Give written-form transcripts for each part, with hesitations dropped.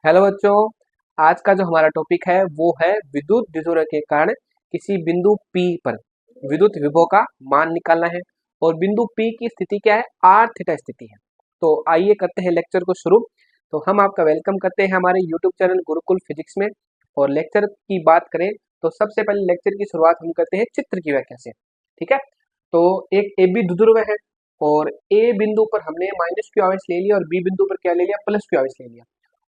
Hello बच्चों। आज का जो हमारा टॉपिक है वो है विद्युत द्विध्रुव के कारण किसी बिंदु P पर विद्युत विभव का मान निकालना है और बिंदु P की स्थिति क्या है, आर थीटा स्थिति है। तो आइए करते हैं लेक्चर को शुरू। तो हम आपका वेलकम करते हैं हमारे यूट्यूब चैनल गुरुकुल फिजिक्स में। और लेक्चर की बात करें तो सबसे पहले लेक्चर की शुरुआत हम करते हैं चित्र की व्याख्या से। ठीक है, तो एक ए बी द्विध्रुव है और ए बिंदु पर हमने माइनस क्यू आवेश ले लिया और बी बिंदु पर क्या ले लिया, प्लस क्यू आवेश ले लिया।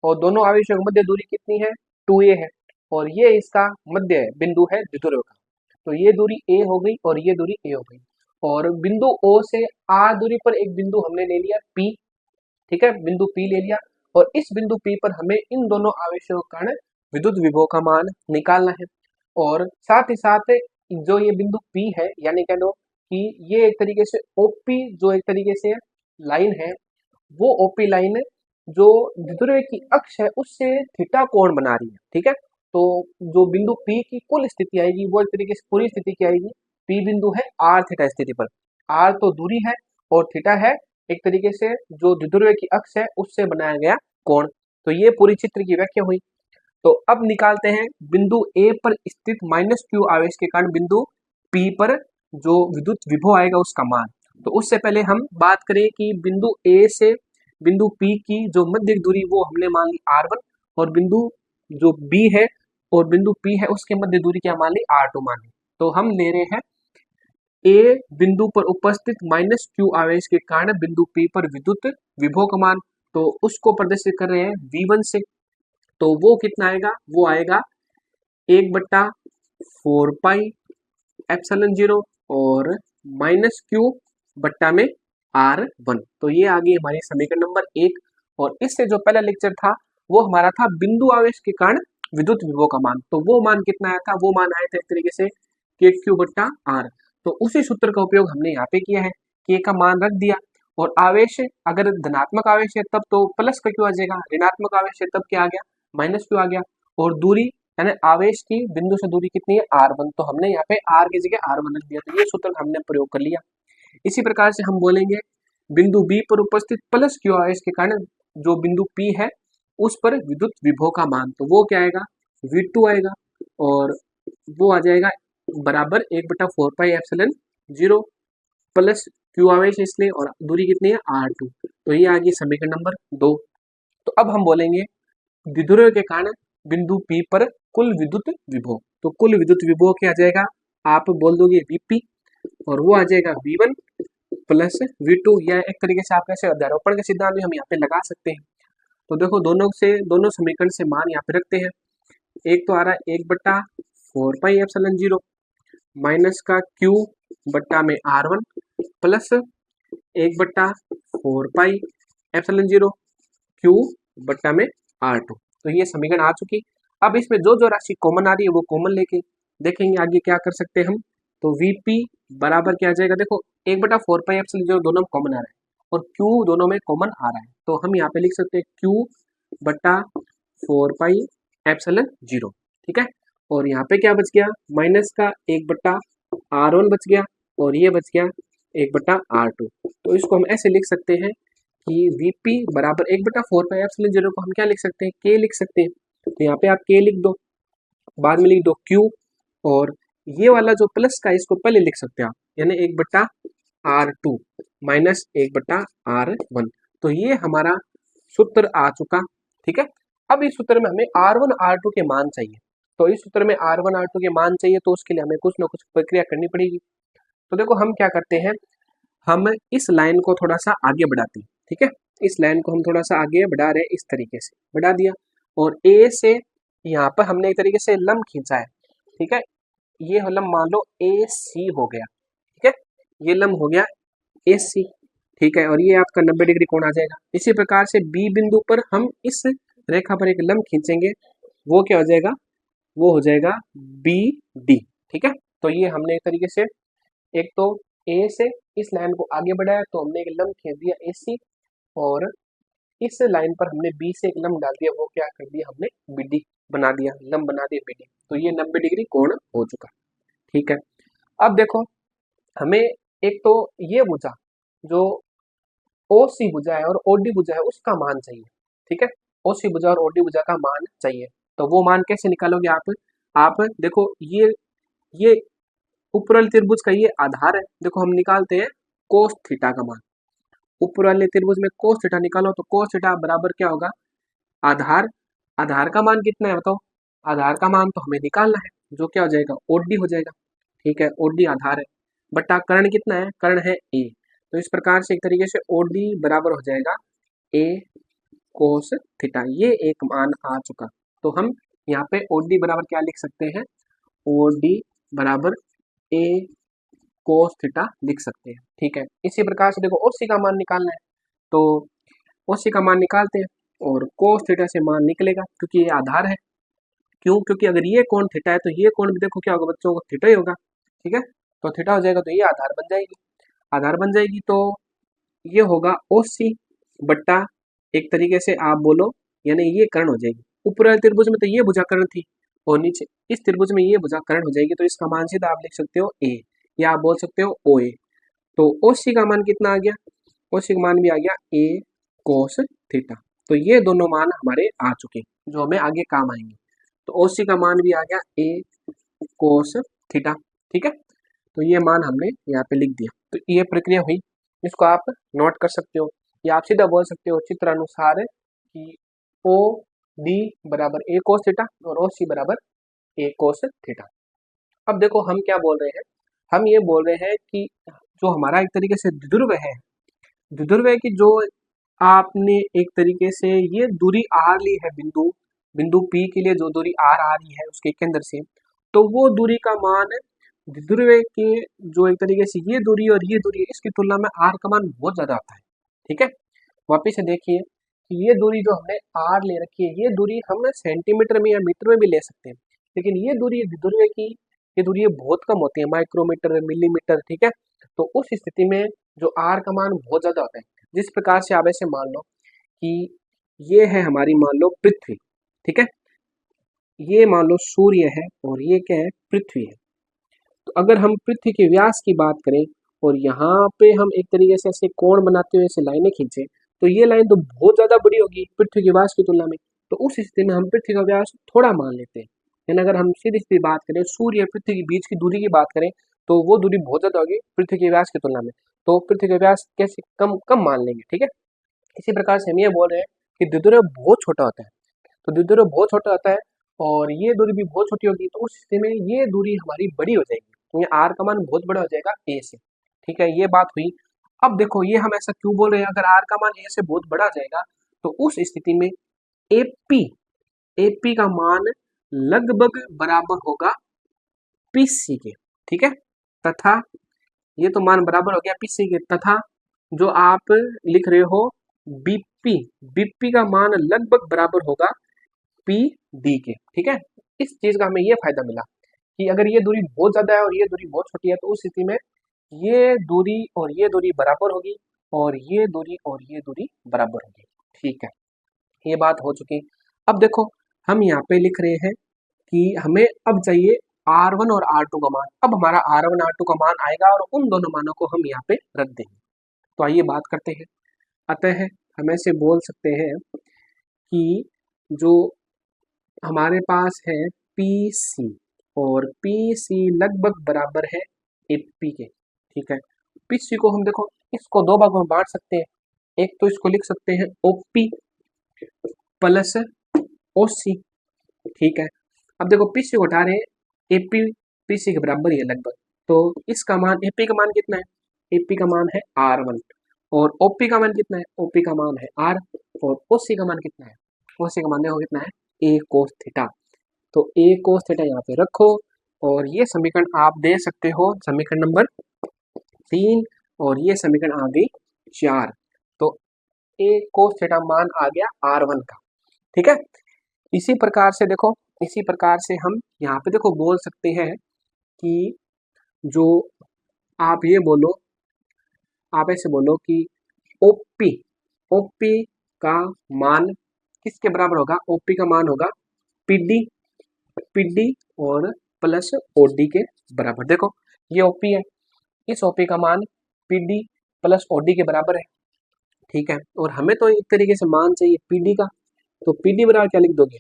और दोनों आवेशों की मध्य दूरी कितनी है, 2a है। और ये इसका मध्य है, बिंदु है द्विध्रुव का। तो ये दूरी a हो गई और ये दूरी a हो गई। और बिंदु O से r दूरी पर एक बिंदु हमने ले लिया P। ठीक है, बिंदु P ले लिया और इस बिंदु P पर हमें इन दोनों आवेशों के कारण विद्युत विभव का मान निकालना है। और साथ ही साथ जो ये बिंदु P है, यानी कह लो कि ये एक तरीके से OP जो एक तरीके से लाइन है, वो OP लाइन जो द्विध्रुव की अक्ष है उससे थीटा कोण बना रही है। ठीक है, तो जो बिंदु P की कुल स्थिति आएगी वो एक तरीके से पूरी स्थिति क्या आएगी, P बिंदु है r थीटा स्थिति पर। r तो दूरी है और थीटा है एक तरीके से जो द्विध्रुव की अक्ष है उससे बनाया गया कोण। तो ये पूरी चित्र की व्याख्या हुई। तो अब निकालते हैं बिंदु A पर स्थित माइनस क्यू आवेश के कारण बिंदु P पर जो विद्युत विभव आएगा उसका मान। तो उससे पहले हम बात करें कि बिंदु A से बिंदु P की जो मध्य दूरी वो हमने मान ली r1 और बिंदु जो B है और बिंदु P है उसके मध्य दूरी क्या मान ली, r2 मान ली। तो हम ले रहे हैं A बिंदु पर उपस्थित माइनस क्यू आवेश के कारण बिंदु P पर विद्युत विभव का मान। तो उसको प्रदर्शित कर रहे हैं V1 से। तो वो कितना आएगा, वो आएगा 1/4 पाई एप्सिलॉन 0 और माइनस क्यू बट्टा में r1। तो ये आ गई हमारी समीकरण नंबर 1। और इससे जो पहला लेक्चर था वो हमारा था बिंदु आवेश के कारण विद्युत विभव का मान। तो वो मान कितना आया था, वो मान आया था एक तरीके से k क्यू बट्टा r। तो उसी सूत्र का उपयोग हमने यहाँ पे किया है, k का मान रख दिया। और आवेश अगर धनात्मक आवेश है तब तो प्लस का क्यू आ जाएगा, ऋणात्मक आवेश है तब क्या आ गया, माइनस क्यू आ गया। और दूरी यानी आवेश की बिंदु से दूरी कितनी है, r1। तो हमने यहाँ पे r की जगह r1 रख दिया। तो ये सूत्र हमने प्रयोग कर लिया। इसी प्रकार से हम बोलेंगे बिंदु B पर उपस्थित प्लस क्यू आवेश के कारण जो बिंदु P है उस पर विद्युत विभव का मान। तो वो क्या आएगा, V2 आएगा और वो आ जाएगा बराबर 1/4 पाई एप्सिलॉन 0 प्लस क्यू आवेश इसलिए और दूरी कितनी है, r2। तो ये आ गई समीकरण नंबर 2। तो अब हम बोलेंगे द्विध्रुव के कारण बिंदु P पर कुल विद्युत विभव। तो कुल विद्युत विभव क्या आ जाएगा, आप बोल दोगे Vp और वो आ जाएगा V1 प्लस V2। या एक तरीके से आप कैसे अध्यारोपण के सिद्धांत भी हम यहाँ पे लगा सकते हैं। तो देखो दोनों समीकरण से मान यहाँ पे रखते हैं। एक तो आ रहा है 1/4 पाई एप्सिलॉन 0 माइनस का Q बट्टा में R1 plus 1/4 pi epsilon 0 Q बट्टा में R2। तो ये समीकरण आ चुकी। अब इसमें जो जो राशि कॉमन आ रही है वो कॉमन लेके देखेंगे आगे क्या कर सकते हैं हम। तो Vp बराबर क्या आ जाएगा, देखो 1/4 पाई एप्सिलॉन 0 दोनों में कॉमन आ रहा है और Q दोनों में कॉमन आ रहा है। तो हम यहाँ पे लिख सकते हैं Q बट्टा 4 पाई एप्सिलॉन 0। ठीक है, और यहाँ पे क्या बच गया, माइनस का 1/R1 बच गया और ये बच गया 1/R2। तो इसको हम ऐसे लिख सकते हैं कि Vp बराबर 1/4 पाई एप्सिलॉन 0 को हम क्या लिख सकते हैं, K लिख सकते हैं। तो यहाँ पे आप K लिख दो, बाद में लिख दो Q और ये वाला जो प्लस का इसको पहले लिख सकते हैं आप, यानी 1/R2 माइनस 1/R1। तो ये हमारा सूत्र आ चुका। ठीक है, अब इस सूत्र में हमें R1 R2 के मान चाहिए। तो इस सूत्र में R1 R2 के मान चाहिए तो उसके लिए हमें कुछ ना कुछ प्रक्रिया करनी पड़ेगी। तो देखो हम क्या करते हैं, हम इस लाइन को थोड़ा सा आगे बढ़ाते हैं। ठीक है, इस लाइन को हम थोड़ा सा आगे बढ़ा रहे हैं, इस तरीके से बढ़ा दिया और A से यहाँ पर हमने एक तरीके से लंब खींचा है। ठीक है, ये लंब मान लो AC हो गया। ठीक है, ये लंब हो गया AC। ठीक है, और ये आपका 90 डिग्री कोण आ जाएगा। इसी प्रकार से B बिंदु पर हम इस रेखा पर एक लंब खींचेंगे, वो क्या हो जाएगा, वो हो जाएगा BD। ठीक है, तो ये हमने एक तरीके से एक तो A से इस लाइन को आगे बढ़ाया तो हमने एक लंब खींच दिया AC और इस लाइन पर हमने B से एक लंब डाल दिया, वो क्या कर दिया हमने, BD बना दिया, लंब बना दिया BD। तो ये 90 डिग्री कोण हो चुका। ठीक है, अब देखो हमें एक तो ये भुजा जो OC भुजा है और OD भुजा है उसका मान चाहिए। ठीक है, ओसी भुजा और ओडी भुजा का मान चाहिए। तो वो मान कैसे निकालोगे आप देखो ये ऊपर वाले त्रिभुज का ये आधार है, देखो हम निकालते हैं कोस थीटा का मान। ऊपर वाले त्रिभुज में कोस थीटा निकालो तो कोस थीटा बराबर क्या होगा, आधार। आधार का मान कितना है बताओ, आधार का मान तो हमें निकालना है, जो क्या हो जाएगा ओडी हो जाएगा। ठीक है, ओडी आधार है, बटा कर्ण कितना है, कर्ण है ए। तो इस प्रकार से एक तरीके से ओडी बराबर हो जाएगा ए कोस थीटा, ये एक मान आ चुका। तो हम यहाँ पे ओडी बराबर क्या लिख सकते हैं, ओडी बराबर ए कोस थीटा लिख सकते हैं। ठीक है, इसी प्रकार से देखो ओसी का मान निकालना है, तो ओसी का मान निकालते हैं और कोस थीटा से मान निकलेगा क्योंकि ये आधार है। क्यों, क्योंकि अगर ये कोण थीटा है तो ये कोण भी देखो क्या होगा बच्चों को, थीटा ही होगा। ठीक है, तो थीटा हो जाएगा तो ये आधार बन जाएगी, आधार बन जाएगी तो ये होगा ओसी बट्टा एक तरीके से आप बोलो यानी ये कर्ण हो जाएगी। ऊपर वाले त्रिभुज में तो ये भुजा कर्ण थी और नीचे इस त्रिभुज में ये भुजा कर्ण हो जाएगी, तो इसका मान सीधा आप लिख सकते हो ए, या आप बोल सकते हो ओ ए। तो ओसी का मान कितना आ गया, ओसी का मान भी आ गया ए कोस थीटा। तो ये दोनों मान हमारे आ चुके जो हमें आगे काम आएंगे। तो ओसी का मान भी आ गया ए कोस थीटा। ठीक है, तो ये मान हमने यहाँ पे लिख दिया। तो ये प्रक्रिया हुई, इसको आप नोट कर सकते हो, या आप सीधा बोल सकते हो चित्रानुसार कि ओ डी बराबर ए कोस थीटा और ओ सी बराबर ए कोस थीटा। अब देखो हम क्या बोल रहे हैं, हम ये बोल रहे हैं कि जो हमारा एक तरीके से द्विध्रुव है, द्विध्रुव की जो आपने एक तरीके से ये दूरी आर ली है, बिंदु P के लिए जो दूरी आर आ रही है उसके केंद्र से, तो वो दूरी का मान द्विध्रुव के जो एक तरीके से ये दूरी और ये दूरी है इसकी तुलना में आर का मान बहुत ज्यादा आता है। ठीक है, वापिस से देखिए कि ये दूरी जो हमने आर ले रखी है, ये दूरी हम सेंटीमीटर में या मीटर में भी ले सकते हैं, लेकिन ये दूरी द्विध्रुव की ये दूरी बहुत कम होती है, माइक्रोमीटर मिलीमीटर। ठीक है, तो उस स्थिति में जो आर का मान बहुत ज्यादा होता है। जिस प्रकार से आप ऐसे मान लो कि ये है हमारी मान लो पृथ्वी, ठीक है, ये मान लो सूर्य है और ये क्या है, पृथ्वी है। तो अगर हम पृथ्वी के व्यास की बात करें और यहाँ पे हम एक तरीके से ऐसे कोण बनाते हुए ऐसे लाइनें खींचे, तो ये लाइन तो बहुत ज्यादा बड़ी होगी पृथ्वी के व्यास की तुलना में। तो उस स्थिति में हम पृथ्वी का व्यास थोड़ा मान लेते हैं, यानी अगर हम सीधी सीधी बात करें सूर्य पृथ्वी के बीच की दूरी की बात करें तो वो दूरी बहुत ज्यादा होगी पृथ्वी के व्यास की तुलना में, तो पृथ्वी का व्यास कैसे कम कम मान लेंगे। ठीक है, इसी प्रकार से हम ये बोल रहे हैं कि द्विध्रुव बहुत छोटा होता है, तो द्विध्रुव बहुत छोटा होता है और ये दूरी भी बहुत छोटी होगी, तो उस स्थिति में ये दूरी हमारी बड़ी हो जाएगी, तो ये आर का मान बहुत बड़ा हो जाएगा ए से। ठीक है, ये बात हुई। अब देखो ये हम ऐसा क्यों बोल रहे हैं, अगर आर का मान ए से बहुत बड़ा जाएगा तो उस स्थिति में एपी एपी का मान लगभग बराबर होगा पीसी के। ठीक है, तथा ये तो मान बराबर हो गया पीसी के, तथा जो आप लिख रहे हो बीपी, बीपी का मान लगभग बराबर होगा पी डी के। ठीक है, इस चीज का हमें ये फायदा मिला कि अगर ये दूरी बहुत ज्यादा है और ये दूरी बहुत छोटी है तो उस स्थिति में ये दूरी और ये दूरी बराबर होगी और ये दूरी और ये दूरी बराबर होगी। ठीक है, ये बात हो चुकी। अब देखो हम यहाँ पे लिख रहे हैं कि हमें अब चाहिए R1 और R2 का मान। अब हमारा R1 R2 का मान आएगा और उन दोनों मानों को हम यहाँ पे रख देंगे। तो आइए बात करते हैं। अतः हम ऐसे बोल सकते हैं कि जो हमारे पास है PC और PC लगभग बराबर है AP के। ठीक है, PC को हम देखो इसको दो भागों में बांट सकते हैं, एक तो इसको लिख सकते हैं OP प्लस OC। ठीक है, अब देखो PC को हटा रहे हैं, AP PC के बराबर ही है लगभग, तो इसका मान AP का मान कितना है, AP का मान है R1 और OP का मान कितना है, OP का मान है R और OC का मान कितना है, OC का मान देखो कितना है A cos थीटा। तो A cos थीटा यहाँ पे रखो और ये समीकरण आप दे सकते हो समीकरण नंबर 3 और ये समीकरण आ गई 4। तो A cos थीटा मान आ गया R1 का। ठीक है, इसी प्रकार से देखो, इसी प्रकार से हम यहाँ पे देखो बोल सकते हैं कि जो आप ये बोलो, आप ऐसे बोलो कि OP OP का मान किसके बराबर होगा, OP का मान होगा PD और प्लस OD के बराबर। देखो ये OP है, इस OP का मान PD प्लस OD के बराबर है। ठीक है, और हमें तो एक तरीके से मान चाहिए PD का, तो पीडी बराबर क्या लिख दोगे,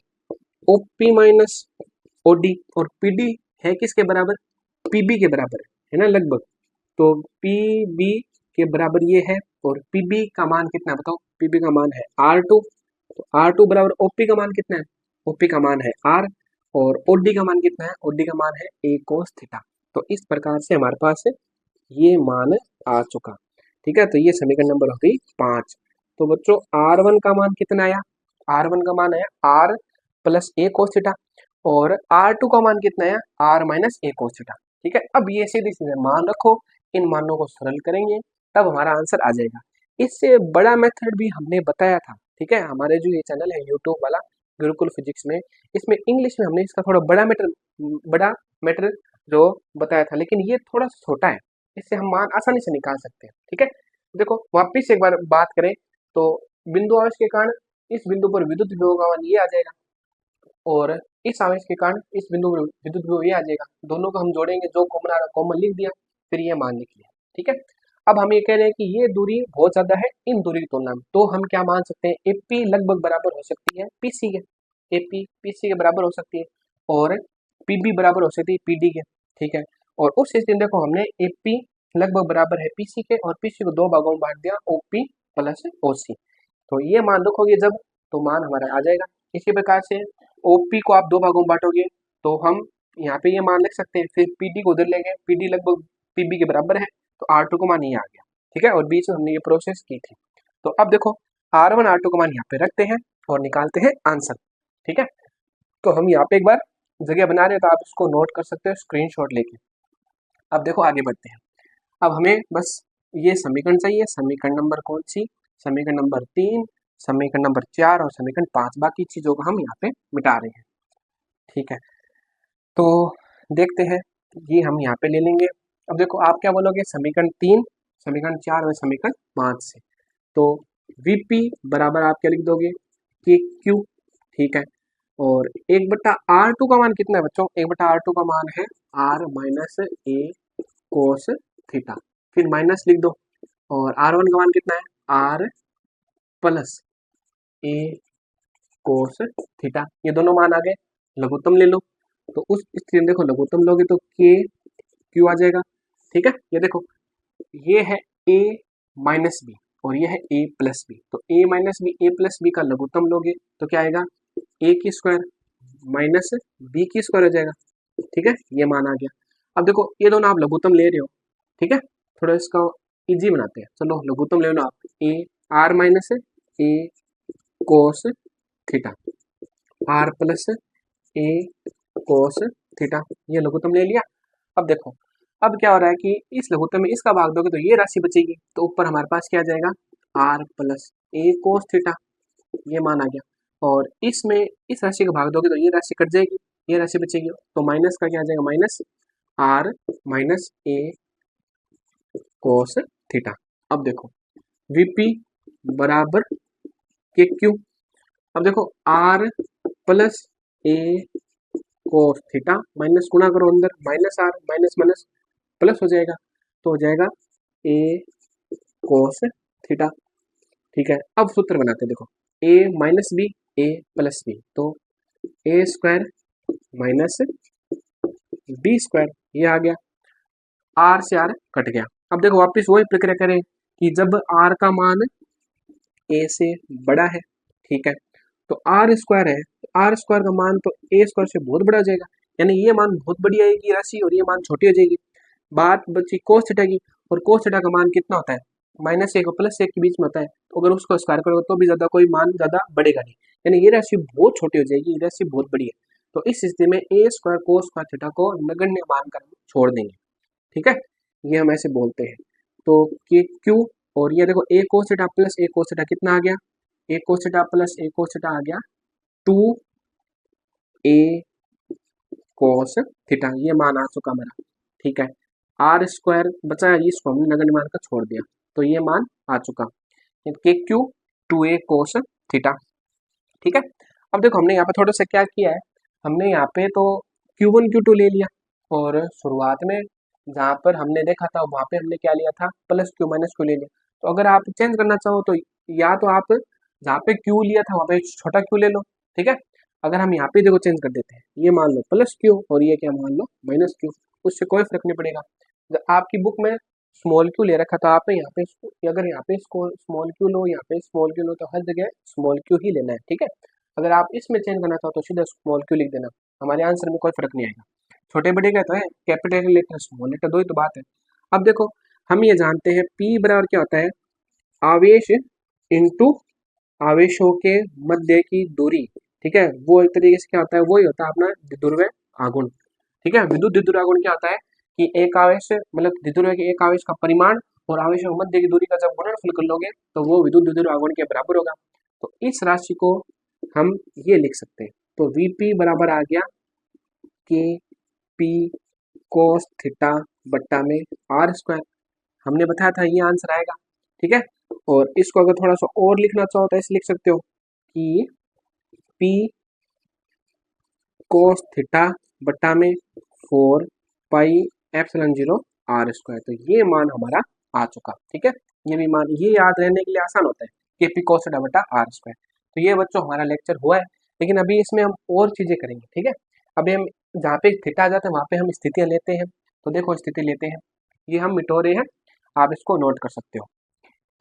ओपी माइनस ओडी, और पीडी है किसके बराबर, पीबी के बराबर है ना लगभग। तो पीबी के बराबर ये है, और पीबी का मान कितना है बताओ, पीबी का मान है R2, तो R2 बराबर ओपी का मान कितना है, ओपी का मान है R, और ओडी का मान कितना है, ओडी का मान है ए कोस थीटा। तो इस प्रकार से हमारे पास ये मान आ चुका, ठीक है। तो ये समीकरण नंबर हो गई 5। तो बच्चों R1 का मान कितना आया, R1 का मान है R plus a cos theta, और R2 का मान कितना है, R minus a cos theta, ठीक है। अब ये सीधे सीधे मान रखो, इन मानों को सरल करेंगे तब हमारा आंसर आ जाएगा। इससे बड़ा मेथड भी हमने बताया था, ठीक है। हमारे जो ये चैनल है यूट्यूब वाला गुरुकुल फिजिक्स में, इसमें इंग्लिश में हमने इसका थोड़ा बड़ा मैटर जो बताया था, लेकिन ये थोड़ा सा छोटा है, इससे हम मान आसानी से निकाल सकते हैं, ठीक है। देखो वापिस एक बार बात करें तो बिंदु आवेश के कारण इस बिंदु पर विद्युत विभव का मान ये आ जाएगा, और इस आवेश के कारण इस बिंदु पर विद्युत विभव ये आ जाएगा। दोनों को हम जोड़ेंगे, जो कॉमन आ रहा कॉमन लिख दिया, फिर ये मान लिख लिया, ठीक है। अब हम ये कह रहे हैं कि ये दूरी बहुत ज्यादा है इन दूरी की तुलना में, तो हम क्या मान सकते हैं, एपी लगभग बराबर हो सकती है पीसी के, एपी पीसी के बराबर हो सकती है, और पीबी बराबर हो सकती है पीडी के, ठीक है। और उस स्थिति में देखो हमने एपी लगभग बराबर है पीसी के, और पीसी को दो भागों में बांट दिया, ओपी प्लस ओसी। तो ये मान रखोगे जब, तो मान हमारा आ जाएगा। इसी प्रकार से ओपी को आप दो भागों में बांटोगे तो हम यहाँ पे ये मान लिख सकते हैं, फिर पीडी को उधर लेंगे, पीडी लगभग पीबी के बराबर है, तो R2 का मान ये आ गया, ठीक है। और बीच में हमने ये प्रोसेस की थी। तो अब देखो R1 R2 का मान यहाँ पे रखते हैं और निकालते हैं आंसर, ठीक है। तो हम यहाँ पे एक बार जगह बना रहे हैं, तो आप इसको नोट कर सकते हो स्क्रीनशॉट लेके। अब देखो आगे बढ़ते हैं। अब हमें बस ये समीकरण चाहिए, समीकरण नंबर कौन सी, समीकरण नंबर 3, समीकरण नंबर 4 और समीकरण 5, बाकी चीजों को हम यहाँ पे मिटा रहे हैं, ठीक है। तो देखते हैं, ये हम यहाँ पे ले लेंगे। अब देखो आप क्या बोलोगे, समीकरण 3, समीकरण 4 और समीकरण 5 से, तो Vp बराबर आप क्या लिख दोगे, के क्यू, ठीक है। और 1/R2 का मान कितना है बच्चों, 1/R2 का मान है R minus a cos theta, फिर माइनस लिख दो, और R1 का मान कितना है R plus a cos theta, ये दोनों मान आ गए, लघुत्तम ले लो। तो उस स्थिति में देखो लघुत्तम लोगे तो के क्यू आ जाएगा, ठीक है। ये देखो ये है ए माइनस बी और ये है ए प्लस बी, तो ए माइनस बी ए प्लस बी का लघुत्तम लोगे तो क्या आएगा, ए की स्क्वायर माइनस बी की स्क्वायर हो जाएगा, ठीक है। ये मान आ गया। अब देखो ये दोनों आप लघुत्तम ले रहे हो, ठीक है, थोड़ा इसका इजी बनाते हैं, चलो लघुत्तम ले लो आप, a r minus a cos theta, r plus a cos theta, ये लघुत्तम ले लिया। अब देखो अब क्या हो रहा है कि इस लघुत्तम में इसका भाग दोगे तो ये राशि बचेगी, तो ऊपर हमारे पास क्या आ जाएगा, r plus a cos theta, ये मान आ गया। और इसमें इस राशि का भाग दोगे तो ये राशि कट जाएगी, ये राशि बचेगी, तो माइनस का क्या आ जाएगा, minus r minus a cos theta. अब देखो वीपी बराबर के क्यू, अब देखो r plus a cos theta minus गुणा करो अंदर, minus r minus minus plus हो जाएगा, तो हो जाएगा ए कोस थीटा, ठीक है। अब सूत्र बनाते हैं, देखो ए माइनस बी ए प्लस बी, तो ए स्क्वायर माइनस बी स्क्वायर, ये आ गया, आर से आर कट गया। अब देखो वापस वही प्रक्रिया करें कि जब आर का मान ए से बड़ा है, ठीक है, तो आर स्क्वायर है, आर स्क्वायर का मान तो ए स्क्वायर से बहुत बड़ा हो जाएगा, यानी ये मान बहुत बड़ी आएगी राशि और ये मान छोटी हो जाएगी। बात बची कोस थीटा की, और कोस थीटा का मान कितना होता है, -1 और +1 के बीच में होता है, तो अगर उसको स्क्वायर करोगे तो भी ज्यादा कोई मान ज्यादा बढ़ेगा नहीं, यानी ये राशि बहुत छोटी हो जाएगी, ये राशि बहुत बड़ी है। तो इस स्थिति में ए स्क्वायर कोस स्क्वायर थीटा को नगण्य मान कर छोड़ देंगे, ठीक है, ये हम ऐसे बोलते हैं। तो के क्यू, और ये देखो ए cos theta plus a cos theta कितना आ गया, ए cos theta plus a cos theta आ गया 2 ए कोस थीटा, ये मान आ चुका हमारा, ठीक है। आर स्क्वायर बचा है, इसको हमने नगण्य मान का छोड़ दिया, तो ये मान आ चुका, के क्यू 2a कोस थीटा, ठीक है। अब देखो हमने यहाँ पे थोड़ा सा क्या किया है, हमने यहाँ पे तो Q1 Q2 ले लिया, और शुरुआत में जहाँ पर हमने देखा था वहाँ पे हमने क्या लिया था, प्लस क्यू माइनस क्यू ले लिया। तो अगर आप चेंज करना चाहो तो या तो आप जहाँ पे क्यू लिया था वहाँ पे छोटा क्यू ले लो, ठीक है। अगर हम यहाँ पे देखो चेंज कर देते हैं, ये मान लो प्लस क्यू और ये क्या मान लो माइनस क्यू, उससे कोई फर्क नहीं पड़ेगा। आपकी बुक में स्मॉल क्यू ले रखा था आपने, यहाँ पे अगर यहाँ पे स्मॉल क्यू लो, यहाँ पे स्मॉल क्यू लो, तो हर जगह स्मॉल क्यू ही लेना है, ठीक है। अगर आप इसमें चेंज करना चाहो तो सीधा स्मॉल क्यू लिख देना, हमारे आंसर में कोई फर्क नहीं आएगा। छोटे बड़े का तो है, कैपिटल लेटर स्मॉल लेटर दो ही तो बात है। अब देखो हम ये जानते हैं पी बराबर क्या होता है, आवेश इंटू आवेशों के मध्य की दूरी, ठीक है। वो एक तरीके से क्या होता है, वही होता है अपना द्विध्रुव आघूर्ण, ठीक है। विद्युत द्विध्रुव आघूर्ण क्या होता है कि एक आवेश मतलब द्विध्रुव के एक आवेश का परिमाण और आवेशों के मध्य की दूरी का जब गुणनफल कर लोगे तो वो विद्युत द्विध्रुव आघूर्ण के बराबर होगा। तो इस राशि को हम ये लिख सकते हैं, तो वीपी बराबर आ गया के पी कोस थीटा बट्टा में आर स्क्वायर, हमने बताया था ये आंसर आएगा, ठीक है। और इसको अगर थोड़ा सा और लिखना चाहो तो ऐसे लिख सकते हो कि पी कोस थीटा बट्टा में 4 पाई एप्सिलॉन 0 आर स्क्वायर। तो ये मान हमारा आ चुका, ठीक है। ये भी मान ये याद रहने के लिए आसान होता है कि पी कोस थीटा बट्टा आर स्क्वायर। तो ये बच्चों हमारा लेक्चर हुआ है, लेकिन अभी इसमें हम और चीजें करेंगे, ठीक है। अभी हम जहाँ पे थीटा आ जाता है वहाँ पे हम स्थितियाँ लेते हैं। तो देखो स्थिति लेते हैं, ये हम मिटो रहे हैं, आप इसको नोट कर सकते हो।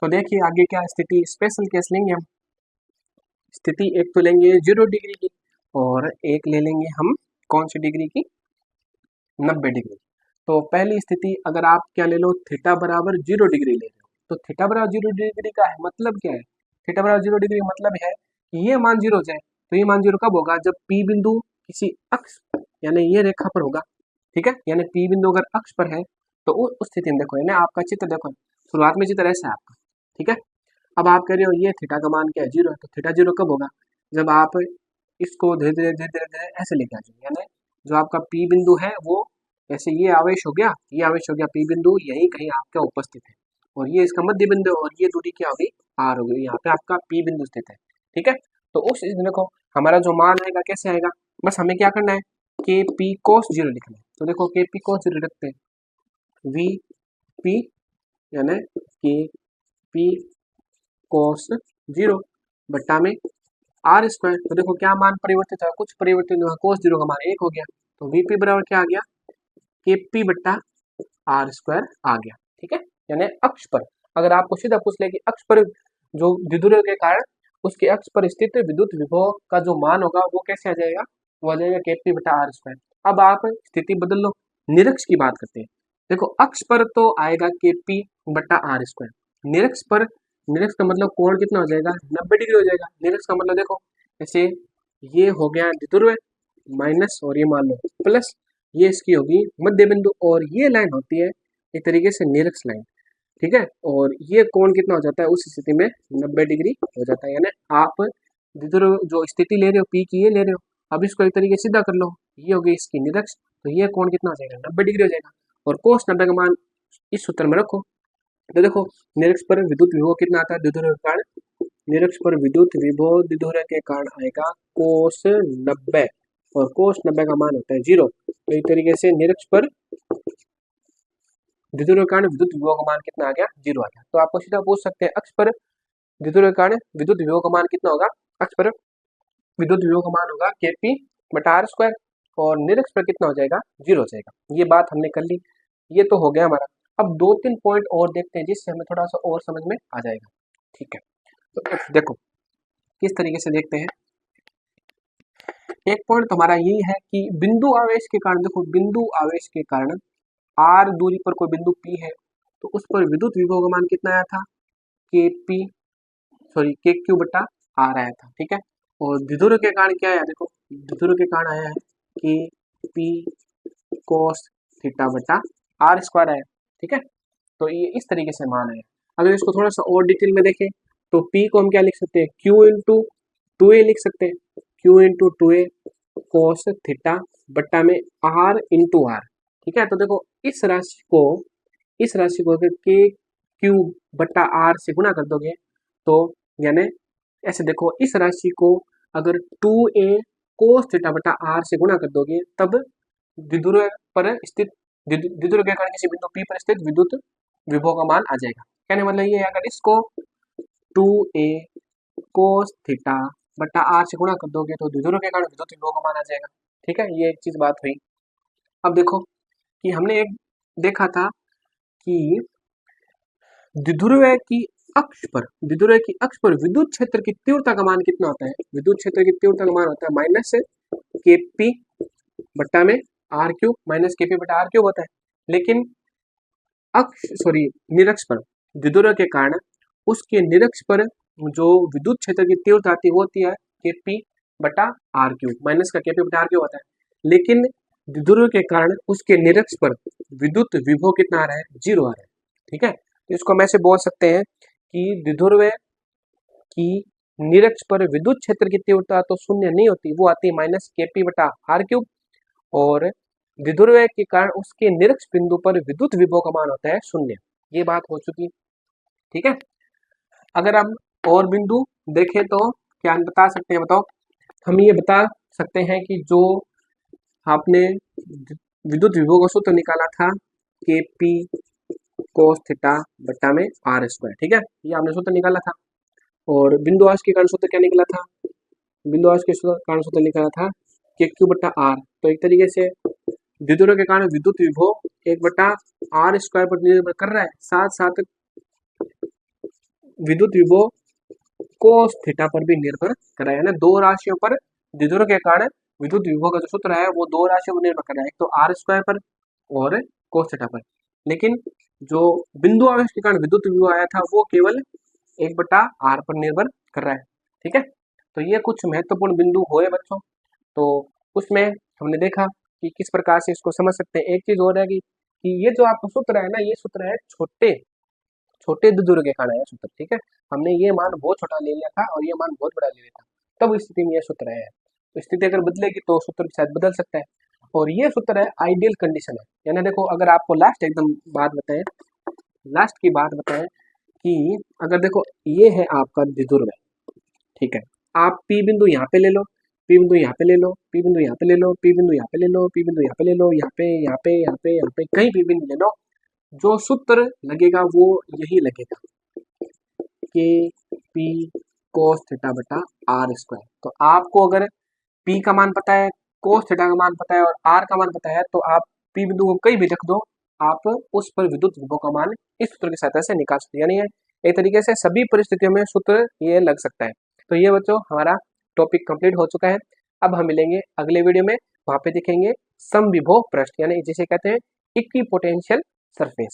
तो देखिए आगे क्या स्थिति, स्पेशल केस लेंगे हम। स्थिति एक तो लेंगे 0 डिग्री की और एक ले लेंगे हम कौन सी डिग्री की, 90 डिग्री। तो पहली स्थिति अगर आप क्या ले लो, थीटा बराबर 0 डिग्री ले लो, तो थीटा बराबर 0 डिग्री का है मतलब क्या है, थीटा बराबर 0 डिग्री का मतलब है कि ये मान 0 हो जाए। तो ये मान 0 कब होगा, जब पी बिंदु किसी अक्ष यानी ये रेखा पर होगा, ठीक है। यानी पी बिंदु अगर अक्ष पर है तो उस स्थिति में देखो, यानी आपका चित्र देखो, शुरुआत में चित्र ऐसा है आपका, ठीक है। अब आप कह रहे हो ये थीटा का मान क्या है, 0 है, तो थीटा 0 कब होगा, जब आप इसको धीरे धीरे धीरे धीरे धीरे ऐसे लेके आ जाओ, यानी जो आपका पी बिंदु है वो ऐसे ये आवेश हो गया, ये आवेश हो गया पी बिंदु, यही कहीं आपका उपस्थित है, और ये इसका मध्य बिंदु और ये दूरी क्या होगी आर होगी, यहाँ पे आपका पी बिंदु स्थित है, ठीक है। तो उस देखो हमारा जो मान आएगा कैसे आएगा, बस हमें क्या करना है के पी कोस 0 लिखना है। तो देखो के पी कोस 0 रखते हैं, वी पी यानी के पी कोस 0 बट्टा में आर स्क्वायर। तो देखो क्या मान परिवर्तित है, कुछ परिवर्तित हुआ, कोस 0 का मान 1 हो गया, तो वीपी बराबर क्या आ गया, के पी बट्टा आर स्क्वायर आ गया, ठीक है। यानी अक्ष पर अगर आपको सीधा पूछ ले कि अक्ष पर जो द्विध्रुव के कारण उसके अक्ष पर स्थित विद्युत विभव का जो मान होगा वो कैसे आ जाएगा, वो आ जाएगा के पी बटा आर स्क्वायर। अब आप स्थिति बदल लो, निरक्ष की बात करते हैं। देखो अक्ष पर तो आएगा के पी बटा आर स्क्वायर, निरक्ष पर, निरक्ष का मतलब कोण कितना हो जाएगा, 90 डिग्री हो जाएगा। निरक्ष का मतलब देखो जैसे ये हो गया द्विध्रुव माइनस और ये मान लो प्लस, ये इसकी होगी मध्य बिंदु और ये लाइन होती है एक तरीके से निरक्ष लाइन, ठीक है। और ये कोण कितना हो जाता है उस स्थिति में 90 डिग्री हो जाता है, यानी आप द्विध्रुव जो स्थिति ले रहे हो पी की ये ले रहे हो, अब इसको एक तरीके सीधा कर लो, ये होगी इसकी निरक्ष, तो ये कोण कितना हो जाएगा 90 डिग्री हो जाएगा, और कोस 90 का मान इस सूत्र में रखो। तो देखो निरक्ष पर विद्युत विभव कितना आता है द्विध्रुव के कारण, निरक्ष पर विद्युत विभव द्विध्रुव के कारण आएगा कोस 90 और कोस 90 का मान होता है 0। तो एक तरीके से निरक्ष पर द्विध्रुव के कारण विद्युत विभव का मान कितना आ गया, 0 आ गया। तो आपको सीधा पूछ सकते हैं अक्ष पर द्विध्रुव के कारण विद्युत विभव का मान कितना होगा, अक्ष पर विद्युत विभव का मान होगा के पी बटा आर स्क्वायर और निरक्ष पर कितना हो जाएगा, 0 हो जाएगा। ये बात हमने कर ली, ये तो हो गया हमारा। अब 2-3 पॉइंट और देखते हैं जिससे हमें थोड़ा सा और समझ में आ जाएगा, ठीक है। तो देखो किस तरीके से देखते हैं, एक पॉइंट हमारा यही है कि बिंदु आवेश के कारण, देखो बिंदु आवेश के कारण आर दूरी पर कोई बिंदु पी है तो उस पर विद्युत विभव का मान कितना आया था, के पी सॉरी के क्यू बटा आर आया था, ठीक है। और द्विध्रुव के कारण क्या आया, देखो द्विध्रुव के कारण आया है के पी कोस थीटा बटा आर स्क्वायर आया, ठीक है। तो ये इस तरीके से मान आया। अगर इसको थोड़ा सा और डिटेल में देखें तो पी को हम क्या लिख सकते हैं, क्यू इंटू 2a लिख सकते हैं, Q into 2a cos theta बट्टा में आर इंटू आर, ठीक है। तो देखो इस राशि को अगर के क्यू बट्टा आर से गुणा कर दोगे तो यानी ऐसे देखो इस राशि को अगर 2a कोस थीटा बटा आर से गुणा कर दोगे तब द्विध्रुव पर स्थित द्विध्रुव के कारण किसी बिंदु P पर स्थित विद्युत विभव का मान आ जाएगा। कहने मतलब ये अगर इसको 2a कोस थीटा बटा आर से गुणा कर दोगे तो द्विध्रुव के कारण विद्युत विभव का मान आ जाएगा। ठीक है, ये एक चीज बात हुई। अब देखो कि हमने एक देखा था कि द्विध्रुव की अक्ष पर विद्युत क्षेत्र की तीव्रता का मान कितना होता है। विद्युत क्षेत्र की तीव्रता का मान होता है माइनस के पी बट्टा में आर क्यूब, माइनस के पी बटा आर क्यूब होता है। लेकिन निरक्ष पर द्विध्रुव के कारण उसके निरक्ष पर जो विद्युत क्षेत्र की तीव्रता आती है वो होती है के पी बटा आर क्यूब, माइनस का के पी बटा आर क्यूब होता है। लेकिन द्विध्रुव के कारण उसके निरक्ष पर विद्युत विभव कितना आ रहा है, 0 आ रहा है। ठीक है, तो इसको हम ऐसे बोल सकते हैं कि द्विध्रुव की निरक्ष पर विद्युत क्षेत्र की तीव्रता तो शून्य नहीं होती, वो आती है माइनस के पी बटा आर क्यूब, और द्विध्रुव के कारण उसके निरक्ष बिंदु पर विद्युत विभव का मान होता है 0। ये बात हो चुकी। ठीक है, अगर हम और बिंदु देखें तो क्या बता सकते हैं, बताओ। हम ये बता सकते हैं कि जो आपने विद्युत विभव का सूत्र निकाला था के पी कोस थीटा बट्टा में आर स्क्वायर। ठीक है, ये आपने सूत्र निकाला था। और बिंदु आश के कारण सूत्र क्या निकला था, बिंदु आश के कारण सूत्र निकाला था के क्यू बट्टा आर। तो एक तरीके से द्विध्रुव के कारण विद्युत विभव 1/r स्क्वायर पर निर्भर कर रहा है, साथ साथ विद्युत विभव कोस थीटा पर भी निर्भर कर रहा है ना। दो राशियों पर द्विध्रुव के कारण विद्युत विभव का जो सूत्र है वो दो राशियों पर निर्भर कर रहा है, एक तो आर स्क्वायर पर और कोस थीटा पर। लेकिन जो बिंदु आवेश के कारण विद्युत विभव आया था वो केवल 1/r पर निर्भर कर रहा है। ठीक है, तो ये कुछ महत्वपूर्ण बिंदु हुए बच्चों। तो उसमें हमने देखा कि किस प्रकार से इसको समझ सकते हैं। एक चीज और है कि ये जो आपका सूत्र है ना, ये सूत्र है छोटे द्विध्रुव के कारण है सूत्र। ठीक है, हमने ये मान बहुत छोटा ले लिया था और ये मान बहुत बड़ा ले लिया था, तब स्थिति में ये सूत्र है। तो स्थिति अगर बदलेगी तो सूत्र शायद बदल सकता है। और ये सूत्र है आइडियल कंडीशन है। यानी देखो, अगर आपको लास्ट की बात बताएं कि अगर देखो ये है आपका द्विध्रुव है। ठीक है, आप पी बिंदु यहाँ पे ले लो, पी बिंदु यहाँ पे ले लो, पी बिंदु यहाँ पे ले लो, पी बिंदु यहाँ पे ले लो, पी बिंदु यहाँ पे ले लो, यहाँ पे यहाँ पे यहाँ पे यहाँ पे कहीं भी बिंदु ले लो, जो सूत्र लगेगा वो यही लगेगा के पी कोस थीटा बटा आर स्क्वायर। तो आपको अगर पी का मान पता है, कोस थीटा का मान पता है और आर का मान पता है, तो आप पी बिंदु को कहीं भी रख दो, आप उस पर विद्युत विभव का मान इस सूत्र की सहायता से निकाल सकते हैं। यानी एक तरीके से सभी परिस्थितियों में सूत्र ये लग सकता है। तो ये बच्चों हमारा टॉपिक कंप्लीट हो चुका है। अब हम मिलेंगे अगले वीडियो में, वहां पे देखेंगे समविभव पृष्ठ, यानी जिसे कहते हैं इक्विपोटेंशियल सरफेस।